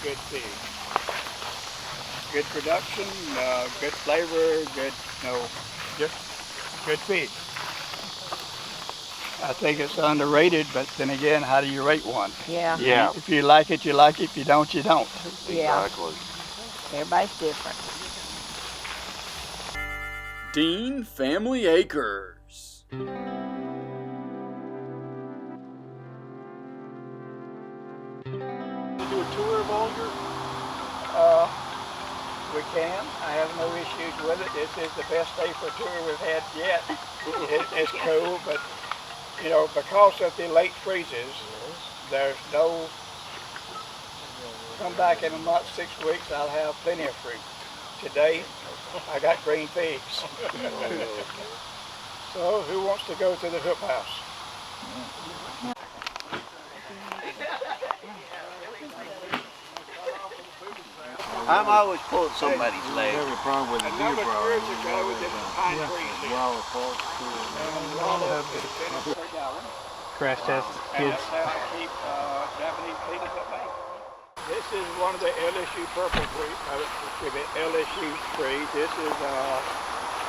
good feed. Good production, good flavor, good, just good feed. I think it's underrated, but then again, how do you rate one? Yeah. Yeah. If you like it, you like it. If you don't, you don't. Yeah. Exactly. Everybody's different. Dean Family Acres. Do a tour of all your? We can. I have no issues with it. This is the best day for a tour we've had yet. It's cool, but you know, because of the late freezes, there's no. Come back in a month, 6 weeks, I'll have plenty of fruit. Today, I got green figs. So, who wants to go to the hoop house? I'm always pulling somebody's leg. Have a problem with the deer problem. Years ago, this was pine trees here. Crash test And kids. that's how I keep Japanese peanuts at bay. This is one of the LSU purple trees, LSU trees. This is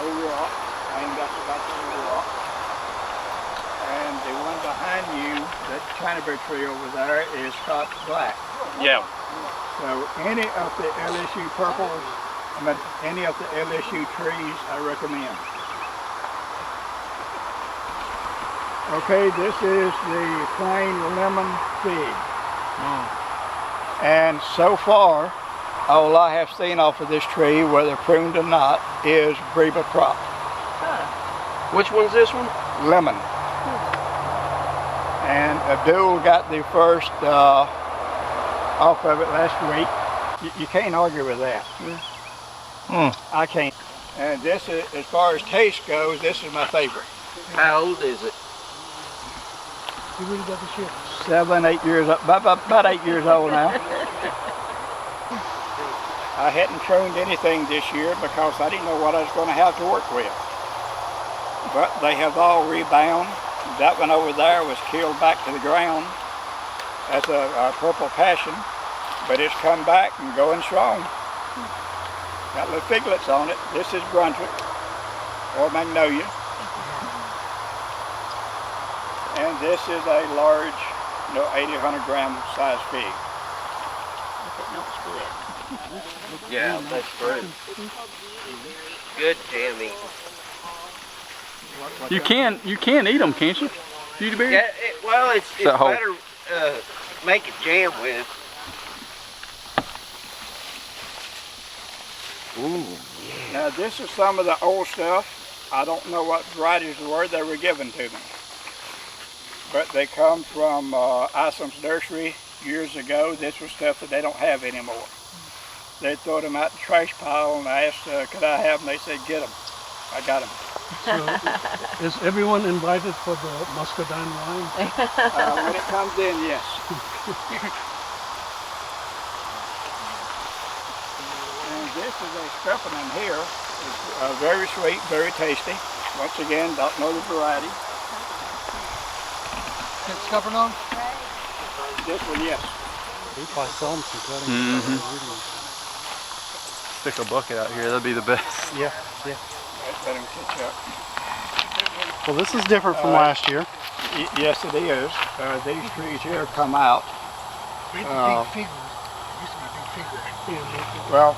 Old Rock, named after that Old Rock. And the one behind you, that Chinaberry tree over there, is Scots Black. Yeah. So any of the LSU purples, any of the LSU trees, I recommend. Okay, this is the plain lemon fig. And so far, all I have seen off of this tree, whether pruned or not, is Breba crop. Which one's this one? Lemon. And Abdul got the first off of it last week. You can't argue with that. I can't. And this is, as far as taste goes, this is my favorite. How old is it? You really got the shit. 7, 8 years, about 8 years old now. I hadn't pruned anything this year because I didn't know what I was going to have to work with. But they have all rebound. That one over there was killed back to the ground as a purple passion, but it's come back and going strong. Got little figlets on it. This is Brunswick or Magnolia. And this is a large, 80, 100 gram size fig. Yeah, that's true. Good jam eating. You can eat them, can't you? Beautyberry? Yeah, well, it's That whole- better make it jam with. Ooh. Now this is some of the old stuff. I don't know what varieties were they were given to me. But they come from Isom's nursery years ago. This was stuff that they don't have anymore. They throw them out in the trash pile and I asked, could I have them? They said, get them. I got them. So, is everyone invited for the muscadine wine? When it comes in, yes. And this is a scuppernong here. It's very sweet, very tasty. Once again, don't know the variety. Scuppernong? This one, yes. We probably saw them some cutting. Stick a bucket out here, that'd be the best. Yeah, yeah. Let's let him catch up. Well, this is different from last year. Yes, it is. These trees here come out. Well,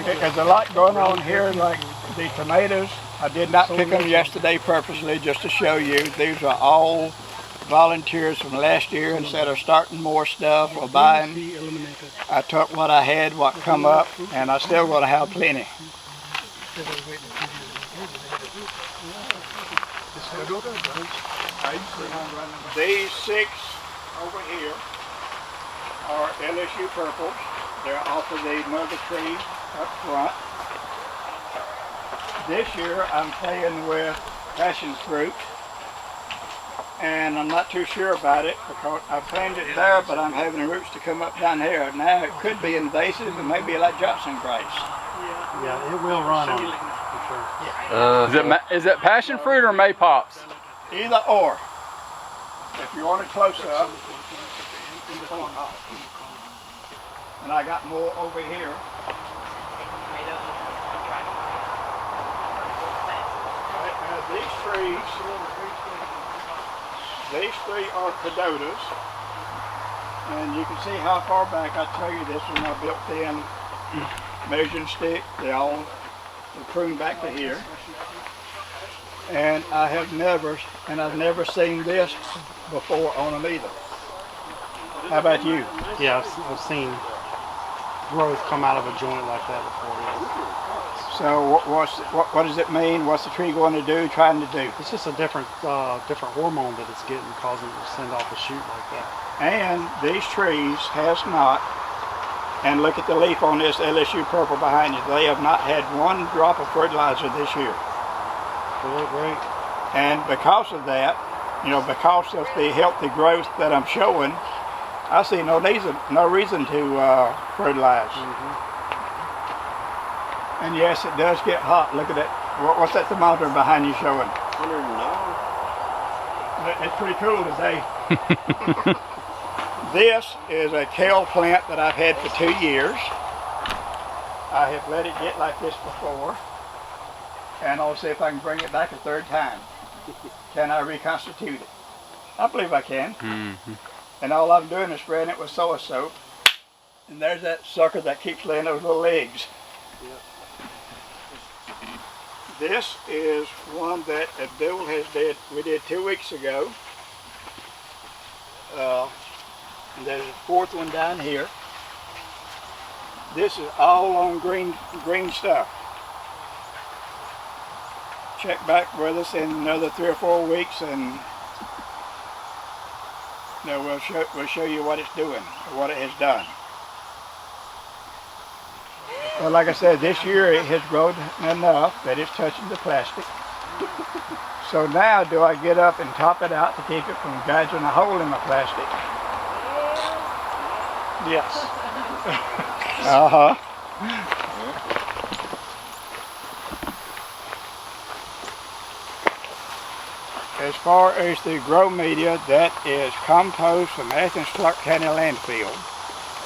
there's a lot going on here, like the tomatoes. I did not pick them yesterday purposely just to show you. These are all volunteers from last year. Instead of starting more stuff or buying, I took what I had, what come up, and I still going to have plenty. These 6 over here are LSU purples. They're off of the mother tree up front. This year I'm playing with passion fruit, and I'm not too sure about it because I planted it there, but I'm having the roots to come up down here. Now it could be invasive, it may be like Johnson grass. Yeah, it will run on it, for sure. Is it passion fruit or maypops? Either or. If you want it close up. And I got more over here. These three are cadotas. And you can see how far back I tell you this when I built in measuring stick. They all were pruned back to here. And I've never seen this before on them either. How about you? Yeah, I've seen growth come out of a joint like that before. Yeah. So what does it mean? What's the tree going to do, trying to do? It's just a different hormone that it's getting, causing it to send off a shoot like that. And these trees has not, and look at the leaf on this LSU purple behind it, they have not had one drop of fertilizer this year. They look great. And because of that, you know, because of the healthy growth that I'm showing, I see no reason to fertilize. And yes, it does get hot. Look at that. What's that thermometer behind you showing? 109. It's pretty cool today. This is a kale plant that I've had for 2 years. I have let it get like this before. And I'll see if I can bring it back a third time. Can I reconstitute it? I believe I can. And all I'm doing is spraying it with soy soap. And there's that sucker that keeps laying those little eggs. This is one that Abdul we did 2 weeks ago. And there's a fourth one down here. This is all on green stuff. Check back with us in another 3 or 4 weeks, and we'll show you what it's doing, or what it has done. Well, like I said, this year it has grown enough that it's touching the plastic. So now, do I get up and top it out to keep it from gouging a hole in the plastic? Yes. As far as the grow media, that is compost from Athens Clark County landfill.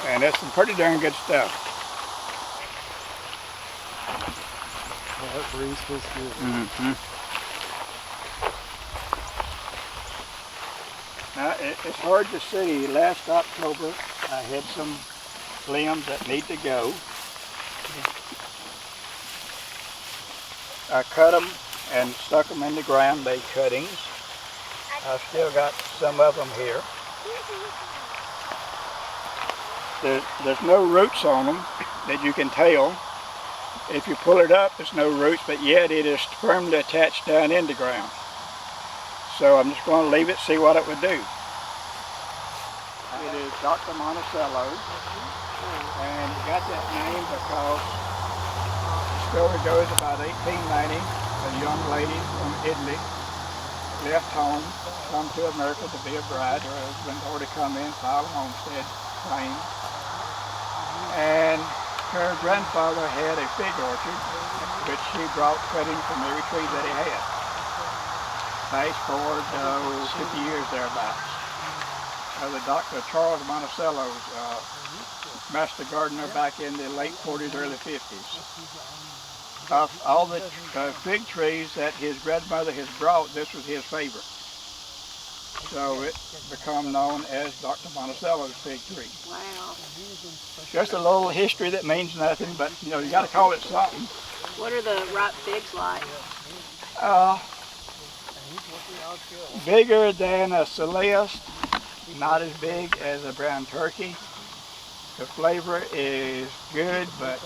And that's some pretty darn good stuff. That breeze feels good. Now, it's hard to see. Last October, I had some limbs that need to go. I cut them and stuck them in the ground, made cuttings. I've still got some of them here. There's no roots on them that you can tell. If you pull it up, there's no roots, but yet it is firmly attached down in the ground. So I'm just going to leave it, see what it would do. It is Dr. Monticello, and it got that name because the story goes about 1890, a young lady from Italy left home, come to America to be a bride. Her husband already come in, filed a homestead claim, and her grandfather had a fig orchard, which she brought cuttings from every tree that he had. Fast forward 50 years thereabouts. The Dr. Charles Monticello, master gardener back in the late 40s, early 50s. Of all the fig trees that his grandmother has brought, this was his favorite. So it became known as Dr. Monticello's fig tree. Wow. Just a little history that means nothing, but you know, you got to call it something. What are the ripe figs like? Bigger than a Celeste, not as big as a brown turkey. The flavor is good, but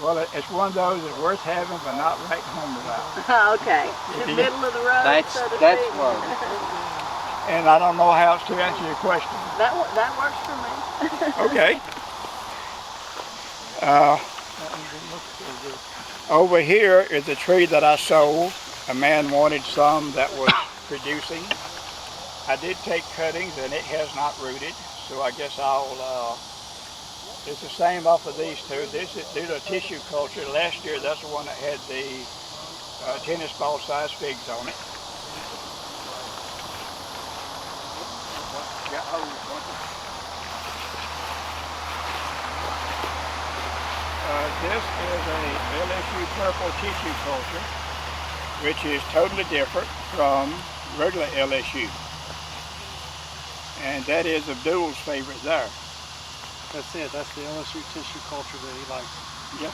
well, it's one of those that's worth having, but not right home about. Okay. In the middle of the road, That's so to that's speak. one. And I don't know how else to answer your question. That works for me. Okay. Over here is a tree that I sold. A man wanted some that was producing. I did take cuttings and it has not rooted, so I guess I'll, it's the same off of these two. This is due to tissue culture. Last year, that's the one that had the tennis ball size figs on it. this is a LSU purple tissue culture, which is totally different from regular LSU. And that is Abdul's favorite there. That's it. That's the LSU tissue culture that he likes. Yep.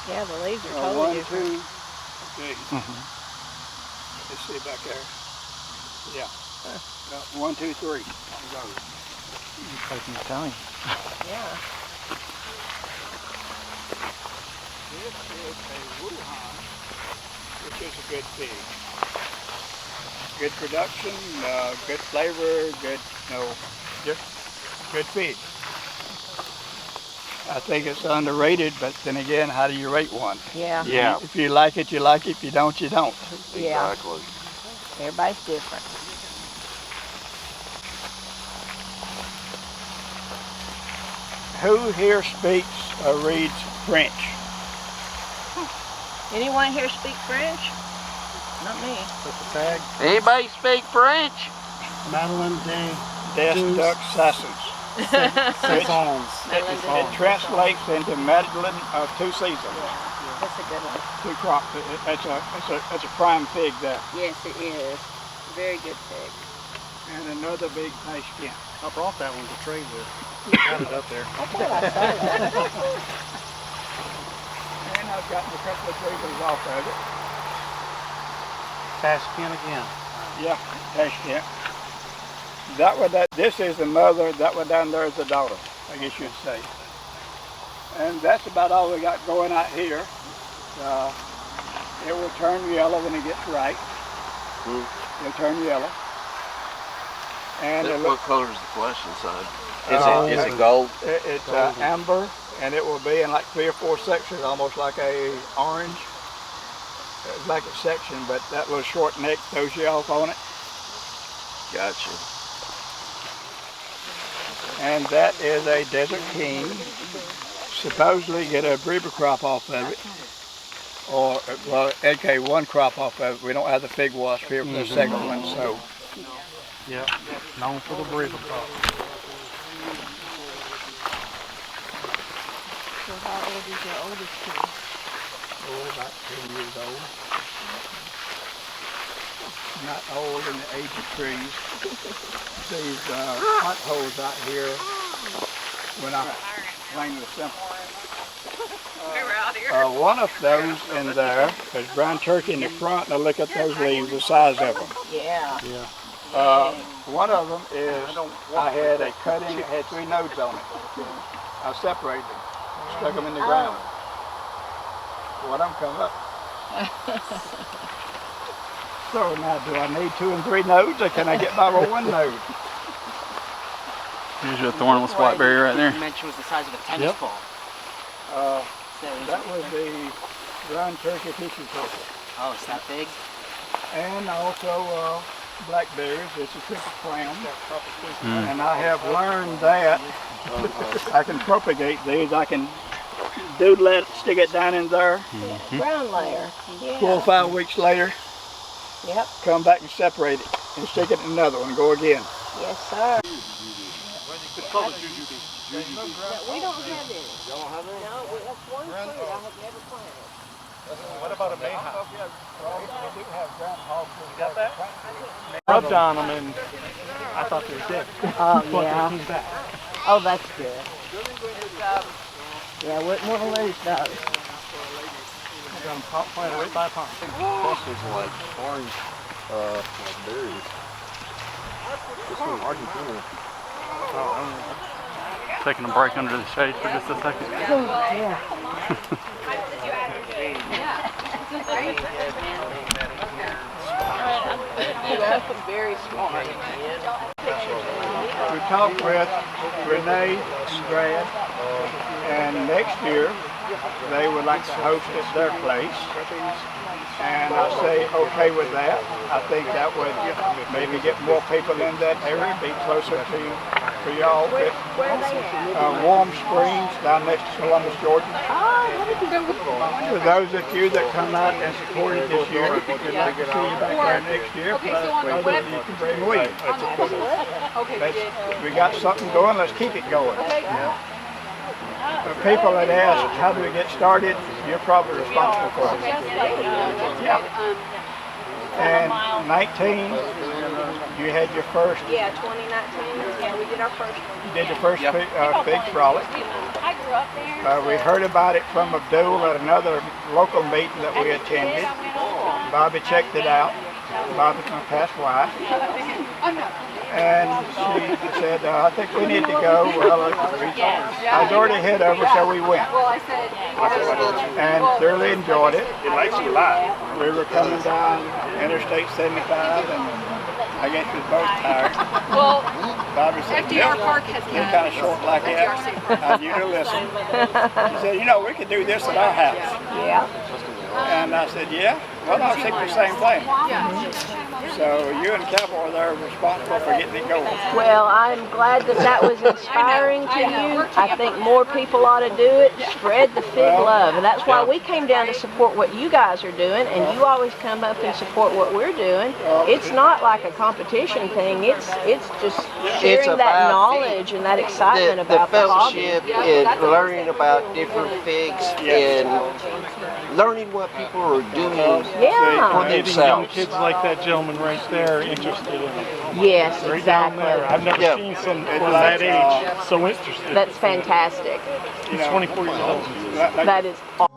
Yeah, the leaves are One, totally different. two. Okay. Let's see back there. Yeah. 1, 2, 3. Go. It's like an Italian. Yeah. This is a Wuhan, which is a good pig. Good production, good flavor, just good feed. I think it's underrated, but then again, how do you rate one? Yeah. Yeah. If you like it, you like it. If you don't, you don't. Yeah. Exactly. Everybody's different. Who here speaks or reads French? Anyone here speak French? Not me. That's the tag. Anybody speak French? Madeline Des Duc Sassons. Saisons. It translates into Madeline of 2 seasons, That's a good one. 2 crops. That's a prime pig there. Yes, it is. Very good pig. And another big nice skin. I brought that one to trade with. Got it up there. I thought I saw that. And I've gotten a couple of flavors off of it. Tashkent again. Yeah, Tashkent. This is the mother, that one down there is the daughter, I guess you'd say. And that's about all we got going out here. It will turn yellow when it gets ripe. It'll turn yellow. And What color is the flesh inside? Is it gold? It's amber, and it will be in like 3 or 4 sections, almost like a orange. It's like a section, but that little short neck throws you off on it. Gotcha. And that is a Desert King. Supposedly get a breeder crop off of it. Or, well, okay, 1 crop off of it. We don't have the fig wasp here for the second one, so. Yeah. Known for the breeder crop. So how old is your oldest kid? Oh, about 10 years old. Not old in the age of trees. These hunt holes out here, when I plain and simple. One of those in there, there's brown turkey in the front. Now look at those leaves, the size of them. Yeah. One of them is, I had a cutting, it had 3 nodes on it. I separated them, stuck them in the ground. One of them come up. So now, do I need 2 and 3 nodes, or can I get by with 1 node? Here's your thornless blackberry right there. You mentioned was the size of a tennis ball. That was the brown turkey tissue culture. Oh, it's that big? And also blackberries. It's a triple crown. And I have learned that I can propagate these. I can doodle it, stick it down in there. Brown layer. Yeah. 4 or 5 weeks later, Yep. come back and separate it and stick it in another one. Go again. Yes, sir. We We don't have any. Y'all don't have any? No, that's one fruit I have never planted. What about a mayhap? We do have groundhogs. You got that? Rubbed on them and I thought they were dead. Oh, But yeah. they came back. Oh, that's good. Yeah, wouldn't want to lose those. I got them planted right by a pond. Plus there's like orange like berries. This one Argentina. Taking a break under the shade for just a second. Yeah. Very smart. We talked with Renee and Brad, and next year they would like to host at their place. And I say okay with that. I think that would maybe get more people in that area, be closer to y'all. Warm Springs down next to Columbus, Georgia. For those of you that come out and support it this year, we'd like to see you back there next year. Plus others you can bring with you. We got something going, let's keep it going. the people that asked, how do we get started, you're probably responsible for it. Yeah. And 19, you had your first, Yeah, 2019, yeah, we did our first one. you did the first Fig Frolic. I grew up there. We heard about it from Abdul at another local meeting that we attended. Bobby checked it out. Bobby's my past wife. And she said, I think we need to go. Well, I was already head over, so we went. And thoroughly enjoyed it. It likes you a lot. We were coming down Interstate 75, and I guess we was both tired. Well, Bobby said, FDR Park has you're kind of short like that. I knew to listen. She said, you know, we could do this at our house. yeah. And I said, yeah, well, I'll think the same thing. So you and Cowboy are there responsible for getting it going. Well, I'm glad that that was inspiring to you. I think more people ought to do it. Spread the Fig love. And that's why we came down to support what you guys are doing, and you always come up and support what we're doing. It's not like a competition thing. It's just sharing that knowledge and that excitement about the hobby. fellowship and learning about different figs and learning what people are doing Yeah. for Getting young themselves. kids like that gentleman right there interested in it. Yes, Right down there. exactly. I've never seen someone that age so interested. That's fantastic. He's 24 years old. That is awesome.